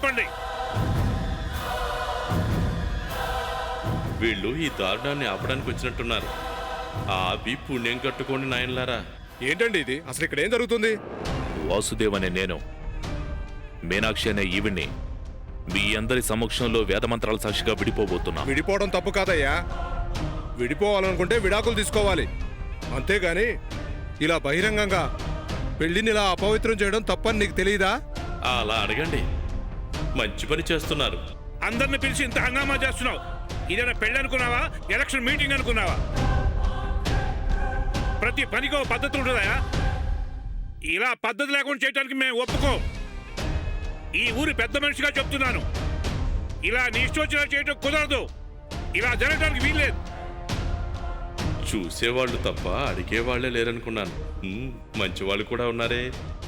చెప్పండి. వీళ్ళు ఈ దారుణాన్ని ఆపడానికి వచ్చినట్టున్నారు. ఆపి పుణ్యం కట్టుకోండి నాయనలారా. ఏంటండి ఇది? అసలు ఇక్కడ ఏం జరుగుతుంది? వాసుదేవ్ అనే నేను మీనాక్షి అనే ఈవిడ్ని మీ అందరి సమక్షంలో వేదమంత్రాల సాక్షిగా విడిపోబోతున్నా. విడిపోవడం తప్పు కాదయ్యా. విడిపోవాలనుకుంటే విడాకులు తీసుకోవాలి, అంతేగాని ఇలా బహిరంగంగా పెళ్లిని ఇలా అపవిత్రం చేయడం తప్పని నీకు తెలియదా? అలా అడగండి, మంచి పని చేస్తున్నారు. అందరిని పిలిచి ఇంత హంగామా చేస్తున్నావు. ఇదేనా పెళ్ళి అనుకున్నావా? ఎలక్షన్ మీటింగ్ అనుకున్నావా? ప్రతి పనికి ఒక పద్ధతి ఉంటుందా? ఇలా పద్ధతి లేకుండా చేయడానికి మేము ఒప్పుకోం. ఈ ఊరి పెద్ద మనిషిగా చెప్తున్నాను. ఇలా నీ ఇష్టం వచ్చినా చేయటం కుదరదు. ఇలా జరగడానికి వీల్లేదు. చూసేవాళ్ళు తప్ప అడిగేవాళ్లే లేరనుకున్నాను. మంచి వాళ్ళు కూడా ఉన్నారే.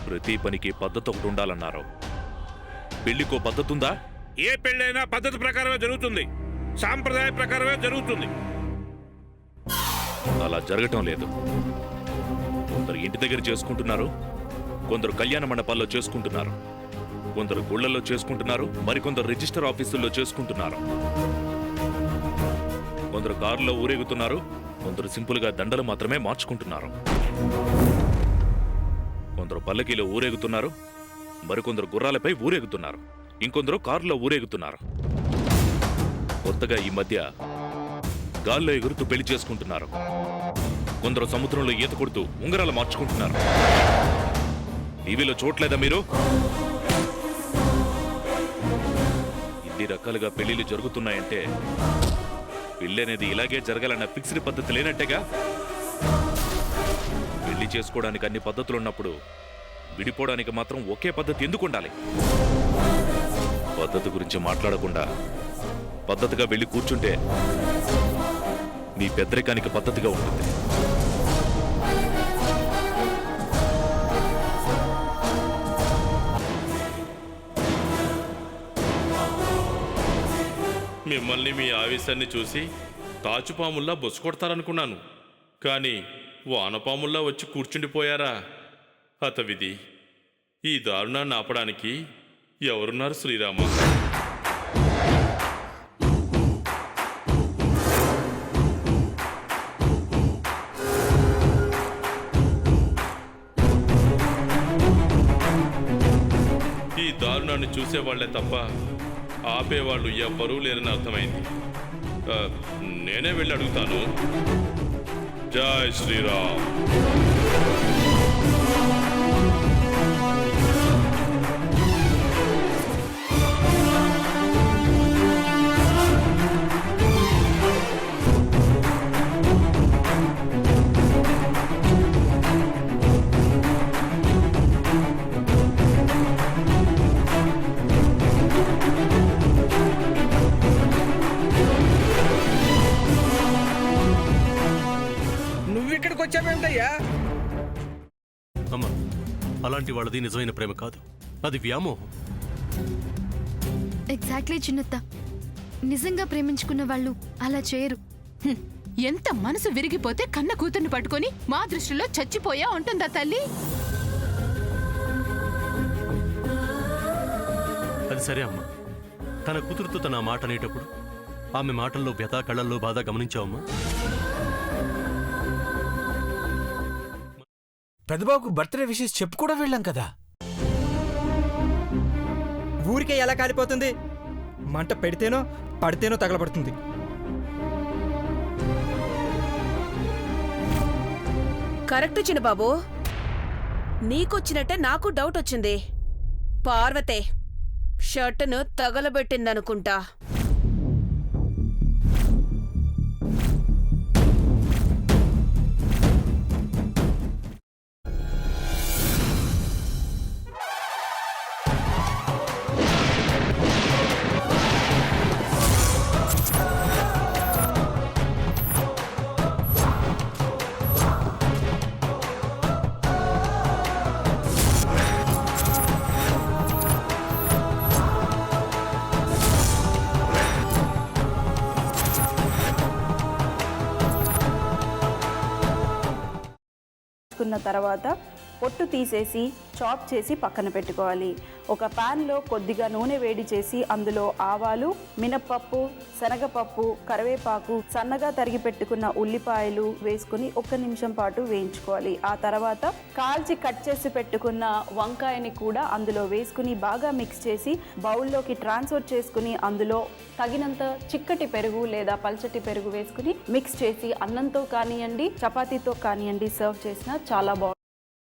ప్రతి పనికి పద్ధతి ఒకటి ఉండాలన్నారు. పెళ్లికో పద్ధతి ఉందా? ఏ పెళ్ళైనా పద్ధతి ప్రకారమే జరుగుతుంది, సాంప్రదాయ ప్రకారమే జరుగుతుంది. అలా జరగటం లేదు. కొందరు ఇంటి దగ్గర చేసుకుంటున్నారు, కొందరు కళ్యాణ మండపాల్లో చేసుకుంటున్నారు, కొందరు గుళ్లలో చేసుకుంటున్నారు, మరికొందరు రిజిస్టర్ ఆఫీసుల్లో చేసుకుంటున్నారు. కొందరు కారులో ఊరేగుతున్నారు, కొందరు సింపుల్గా దండలు మాత్రమే మార్చుకుంటున్నారు. కొందరు పల్లకీలో ఊరేగుతున్నారు, మరికొందరు గుర్రాలపై ఊరేగుతున్నారు, ఇంకొందరు కారులో ఊరేగుతున్నారు. కొత్తగా ఈ మధ్య గాల్లో ఎగురుతూ పెళ్లి చేసుకుంటున్నారు. కొందరు సముద్రంలో ఈత కొడుతూ ఉంగరాలు మార్చుకుంటున్నారు. టీవీలో చూడలేదా మీరు? ఇన్ని రకాలుగా పెళ్లిళ్ళు జరుగుతున్నాయంటే పెళ్లి అనేది ఇలాగే జరగాలన్న ఫిక్స్డ్ పద్ధతి లేనట్టేగా. పెళ్లి చేసుకోవడానికి అన్ని పద్ధతులున్నప్పుడు విడిపోవడానికి మాత్రం ఒకే పద్ధతి ఎందుకు ఉండాలి? పద్ధతి గురించి మాట్లాడకుండా పద్ధతిగా వెళ్ళి కూర్చుంటే మీ పెద్దరికానికి పద్ధతిగా ఉంటుంది. మిమ్మల్ని మీ ఆవేశాన్ని చూసి తాచుపాముల్లా బొచ్చు కొడతారనుకున్నాను, కానీ వానపాముల్లా వచ్చి కూర్చుండిపోయారా? హతవిధి. ఈ దారుణాన్ని ఆపడానికి ఎవరున్నారు శ్రీరామ? ఈ దారుణాన్ని చూసేవాళ్లే తప్ప ఆపేవాళ్ళు ఎవ్వరూ లేరని అర్థమైంది. నేనే వెళ్ళి అడుగుతాను. జై శ్రీరామ్. వచ్చావేంటయ్యా? అమ్మా, అలాంటి వాళ్ళది నిజమైన ప్రేమ కాదు, అది వ్యామోహం. ఎగ్జాక్ట్లీ చిన్నత్త. నిజంగా ప్రేమించుకున్న వాళ్ళు అలా చేయరు. ఎంత మనసు విరిగిపోతే కన్న కూతుర్ని పట్టుకొని మా దృష్టిలో చచ్చిపోయా ఉంటుందా తల్లి? అది సరే అమ్మా, తన కూతురుతో తన మాట అనేటప్పుడు ఆమె మాటల్లో వ్యథ, కళ్ళల్లో బాధ గమనించావమ్మా? పెద్దబాబుకు బర్త్డే విషెస్ చెప్పు కూడా వెళ్ళాం కదా. ఊరికే ఎలా కాలిపోతుంది? మంట పెడితేనో పడితేనో తగలబడుతుంది. కరెక్ట్ చిన్నబాబు, నీకొచ్చినట్టే నాకు డౌట్ వచ్చింది. పార్వతే షర్టును తగలబెట్టిందనుకుంటా. తర్వాత పొట్టు తీసేసి చాప్ చేసి పక్కన పెట్టుకోవాలి. ఒక ప్యాన్లో కొద్దిగా నూనె వేడి చేసి అందులో ఆవాలు, మినప్పప్పు, శనగపప్పు, కరివేపాకు, సన్నగా తరిగి పెట్టుకున్న ఉల్లిపాయలు వేసుకుని 1 నిమిషం పాటు వేయించుకోవాలి. ఆ తర్వాత కాల్చి కట్ చేసి పెట్టుకున్న వంకాయని కూడా అందులో వేసుకుని బాగా మిక్స్ చేసి బౌల్లోకి ట్రాన్స్ఫర్ చేసుకుని అందులో తగినంత చిక్కటి పెరుగు లేదా పల్చటి పెరుగు వేసుకుని మిక్స్ చేసి అన్నంతో కానివ్వండి, చపాతీతో కానివ్వండి సర్వ్ చేసినా చాలా బాగుంటుంది.